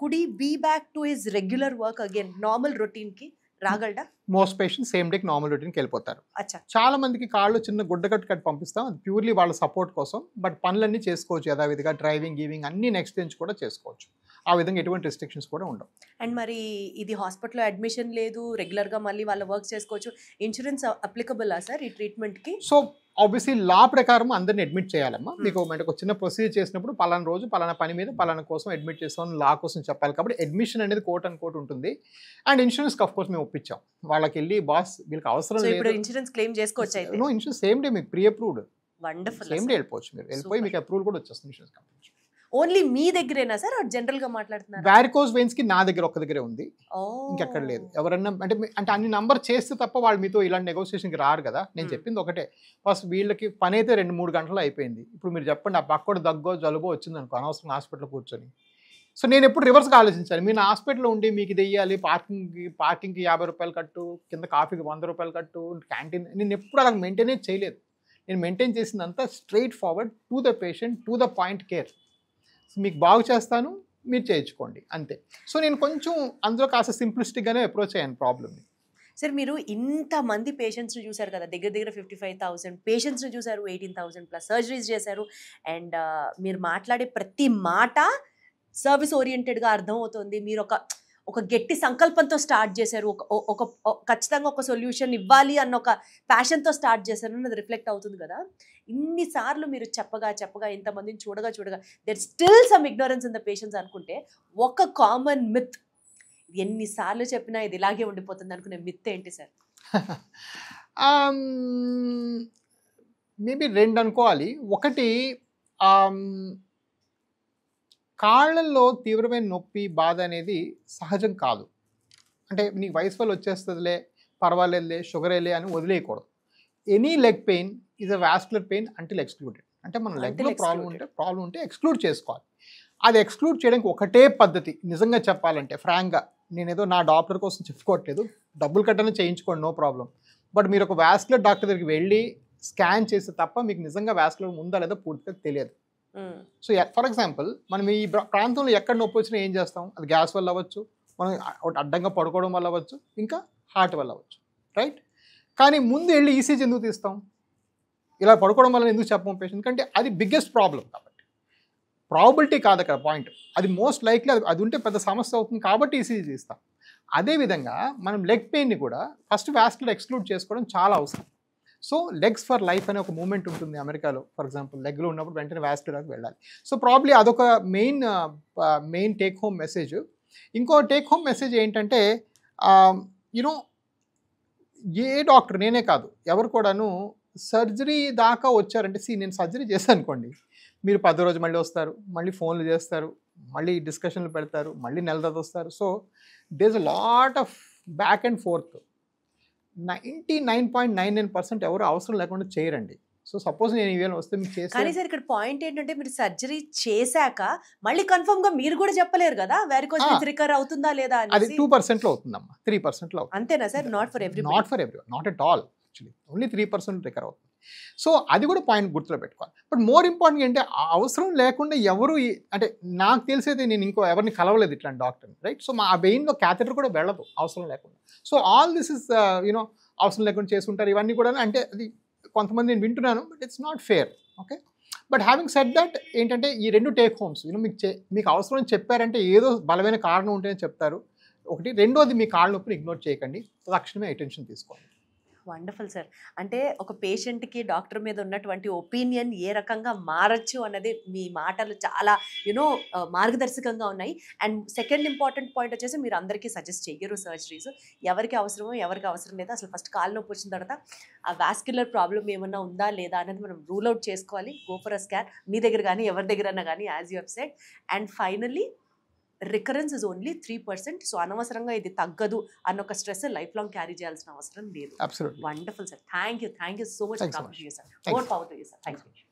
could he be back to his regular work again, normal రొటీన్కి రాగలడా? మోస్ట్ పేషెంట్స్ సేమ్ డేకి నార్మల్ రొటీన్కి వెళ్ళిపోతారు. అచ్చా. చాలా మందికి కాళ్ళు చిన్న గుడ్డ కట్టు పంపిస్తాం, అది ప్యూర్లీ వాళ్ళ సపోర్ట్ కోసం. బట్ పనులన్నీ చేసుకోవచ్చు యథావిధిగా, డ్రైవింగ్ గీవింగ్ అన్ని నెక్స్ట్ నుంచి కూడా చేసుకోవచ్చు. ఆ విధంగా ఎటువంటి రెస్ట్రిక్షన్స్ కూడా ఉండవు. అండ్ మరి ఇది హాస్పిటల్లో అడ్మిషన్ లేదు, రెగ్యులర్గా మళ్ళీ వాళ్ళ వర్క్ చేసుకోవచ్చు, ఇన్సూరెన్స్ అప్లికబుల్లా సార్ ఈ ట్రీట్మెంట్కి? సో ఆబ్వియస్లీ లా ప్రకారం అందరిని అడ్మిట్ చేయాలమ్మా. మీకు ఒక చిన్న ప్రొసీజర్ చేసినప్పుడు పలానా రోజు పలానా పని మీద పలానా కోసం అడ్మిట్ చేస్తామని లా కోసం చెప్పాలి. కాబట్టి అడ్మిషన్ అనేది కోట్ అండ్ కోట్ ఉంటుంది. అండ్ ఇన్సూరెన్స్ ఆఫ్ కోర్స్ మేము ఒప్పించాం వాళ్ళకి, వెళ్ళి బాస్ వీళ్ళకి అవసరం లేదు, ఇన్సూరెన్స్ క్లెయిమ్ చేసుకోవచ్చు అయితే. నో ఇన్సూరెన్స్ సేమ్ డే మీకు pre approved, wonderful, same day వెళ్ళిపోవచ్చు. మీరు వెళ్ళిపోయి మీకు అప్రూవల్ కూడా వచ్చేస్తుంది ఇన్సూరెన్స్ కంపెనీ. ఓన్లీ మీ దగ్గరేనా సార్, జనరల్ గా మాట్లాడుతున్నారు? వారికోస్ వెయిన్స్ కి నా దగ్గర ఒక్క దగ్గరే ఉంది, ఇంకెక్కడ లేదు. ఎవరన్నా అంటే అన్ని నంబర్ చేస్తే తప్ప వాళ్ళు మీతో ఇలాంటి నెగోసియేషన్కి రారు కదా. నేను చెప్పింది ఒకటే, ఫస్ట్ వీళ్ళకి పని అయితే 2-3 గంటలు అయిపోయింది. ఇప్పుడు మీరు చెప్పండి, ఆ పక్కడు దగ్గో జలుబో వచ్చింది అనుకో, అనవసరం హాస్పిటల్ కూర్చొని. సో నేను ఎప్పుడు రివర్స్గా ఆలోచించాను, మీరు నా హాస్పిటల్లో ఉండి మీకు ఇది వెయ్యాలి, పార్కింగ్కి 50 రూపాయలు కట్టు, కింద కాఫీకి 100 రూపాయలు కట్టు, క్యాంటీన్, నేను ఎప్పుడు అలా మెయింటైనే చేయలేదు. నేను మెయింటైన్ చేసిందంతా straight forward to the patient, to the point care. మీకు బాగు చేస్తాను, మీరు చేయించుకోండి అంతే. సో నేను కొంచెం అందులో కాస్త సింప్లిస్టిక్గానే అప్రోచ్ అయ్యాను ప్రాబ్లమ్ని. సార్ మీరు ఇంతమంది పేషెంట్స్ని చూశారు కదా, దగ్గర 55,000 పేషెంట్స్ని చూశారు, 18,000+ సర్జరీస్ చేశారు. అండ్ మీరు మాట్లాడే ప్రతి మాట సర్వీస్ ఓరియంటెడ్గా అర్థమవుతుంది. మీరు ఒక గట్టి సంకల్పంతో స్టార్ట్ చేశారు, ఒక ఖచ్చితంగా ఒక సొల్యూషన్ ఇవ్వాలి అన్న ఒక ప్యాషన్తో స్టార్ట్ చేశారు అన్నది రిఫ్లెక్ట్ అవుతుంది కదా. ఇన్నిసార్లు మీరు చెప్పగా ఇంతమందిని చూడగా there still some ignorance in the patients అనుకుంటే, ఒక కామన్ మిత్, ఎన్నిసార్లు చెప్పినా ఇది ఇలాగే ఉండిపోతుంది అనుకునే మిత్ ఏంటి సార్? మేబీ 2 అనుకోవాలి. ఒకటి, కాళ్ళల్లో తీవ్రమైన నొప్పి బాధ అనేది సహజం కాదు. అంటే నీకు వయసు వల్ల వచ్చేస్తుందిలే, పర్వాలేదులే, షుగరేలే అని వదిలేయకూడదు. Any leg pain is a vascular pain until excluded. అంటే మన లెగ్లో ప్రాబ్లం ఉంటే ఎక్స్క్లూడ్ చేసుకోవాలి. అది ఎక్స్క్లూడ్ చేయడానికి ఒకటే పద్ధతి, నిజంగా చెప్పాలంటే ఫ్రాంక్గా, నేనేదో నా డాక్టర్ కోసం చెప్పుకోవట్లేదు, డబ్బులు కట్టనే చేయించుకోండి, నో ప్రాబ్లం. బట్ మీరు ఒక వాస్కులర్ డాక్టర్ దగ్గరికి వెళ్ళి స్కాన్ చేస్తే తప్ప మీకు నిజంగా వాస్కులర్ ఉందా లేదా పూర్తిగా తెలియదు. సో ఫర్ ఎగ్జాంపుల్, మనం ఈ ప్రాంతంలో ఎక్కడ నొప్పి వచ్చినా ఏం చేస్తాం, అది గ్యాస్ వల్ల అవ్వచ్చు, మనం అడ్డంగా పడుకోవడం వల్ల అవ్వచ్చు, ఇంకా హార్ట్ వల్ల అవ్వచ్చు, రైట్? కానీ ముందు వెళ్ళి ఈసీజీ ఎందుకు తీస్తాం? ఇలా పడుకోవడం వల్ల ఎందుకు చెప్పం పేషెంట్ కంటే అది బిగ్గెస్ట్ ప్రాబ్లం. కాబట్టి ప్రాబిలిటీ కాదు అక్కడ పాయింట్, అది మోస్ట్ లైక్లీ అది ఉంటే పెద్ద సమస్య అవుతుంది కాబట్టి ఈసీజీ తీస్తాం. అదేవిధంగా మనం లెగ్ పెయిన్ని కూడా ఫస్ట్ వాస్కులర్ ఎక్స్క్లూడ్ చేసుకోవడం చాలా అవసరం. సో లెగ్స్ ఫర్ లైఫ్ అనే ఒక మూమెంట్ ఉంటుంది అమెరికాలో. ఫర్ ఎగ్జాంపుల్, లెగ్లో ఉన్నప్పుడు వెంటనే వాస్కులర్కి వెళ్ళాలి. సో ప్రాబ్లీ అదొక మెయిన్ టేక్ హోమ్ మెసేజ్. ఇంకో టేక్ హోమ్ మెసేజ్ ఏంటంటే, యూనో ఏ డాక్టర్, నేనే కాదు ఎవరు కూడాను సర్జరీ దాకా వచ్చారంటే, నేను సర్జరీ చేశాను అనుకోండి, మీరు 10 రోజు మళ్ళీ వస్తారు, మళ్ళీ ఫోన్లు చేస్తారు, మళ్ళీ డిస్కషన్లు పెడతారు, మళ్ళీ నెల తర్వాత వస్తారు. So there is a lot of back and forth. 99.99% ఎవరు అవసరం లేకుండా చేయరండి. సో సపోజ్ నేను ఈవేళ వస్తే మీకు చేసి, కానీ సార్ ఇక్కడ పాయింట్ ఏంటంటే, మీరు సర్జరీ చేశాక మళ్ళీ కన్ఫర్మ్ గా మీరు కూడా చెప్పలేరు కదా వెరికోస్ వెయిన్స్ రికవర్ అవుతుందా లేదా అని. అది 2%లో అవుతుందమ్మా, 3%లో అవుతుంది. అంతేనా sir? Not for everyone, not at all. Actually only 3% recover అవుతుంది. సో అది కూడా పాయింట్ గుర్తులో పెట్టుకోవాలి. బట్ మోర్ ఇంపార్టెంట్ అంటే ఆ అవసరం లేకుండా ఎవరు అంటే నాకు తెలిసేది నేను ఇంకో ఎవరిని కలవలేదు ఇట్లాంటి డాక్టర్ని, రైట్? సో మా వెయిన్లో క్యాథెటర్ కూడా వెళ్ళదు అవసరం లేకుండా. So all this is you know అవసరం లేకుండా చేసుకుంటారు ఇవన్నీ కూడా. అంటే అది కొంతమంది నేను వింటున్నాను, but it's not fair. Okay, but having said that ఏంటంటే ఈ 2 టేక్ హోమ్స్ మీకు అవసరం అని చెప్పారంటే ఏదో బలమైన కారణం ఉంటేనే చెప్తారు ఒకటి. రెండోది మీ కాళ్ళ నొప్పిని ఇగ్నోర్ చేయకండి, తక్షణమే అటెన్షన్ తీసుకోండి. Wonderful sir. అంటే ఒక పేషెంట్కి డాక్టర్ మీద ఉన్నటువంటి ఒపీనియన్ ఏ రకంగా మారచ్చు అన్నది మీ మాటలు చాలా మార్గదర్శకంగా ఉన్నాయి. అండ్ సెకండ్ ఇంపార్టెంట్ పాయింట్ వచ్చేసి మీరు అందరికీ సజెస్ట్ చెయ్యరు సర్జరీస్. ఎవరికి అవసరమో ఎవరికి అవసరం లేదా, అసలు ఫస్ట్ కాలు నొప్పి వచ్చిన తర్వాత ఆ వాస్క్యులర్ ప్రాబ్లం ఏమన్నా ఉందా లేదా అనేది మనం రూల్ అవుట్ చేసుకోవాలి. గో ఫర్ అ స్కాన్, మీ దగ్గర కానీ ఎవరి దగ్గరన్నా కానీ, as you have said. And finally recurrence is only 3%. So అనవసరంగా ఇది తగ్గదు అన్న ఒక స్ట్రెస్ లైఫ్ లాంగ్ క్యారీ చేయాల్సిన అవసరం లేదు. Absolutely. Wonderful sir. Thank you so much. Thanks so much. Sir. Thank more you. Power to you sir. Thank you.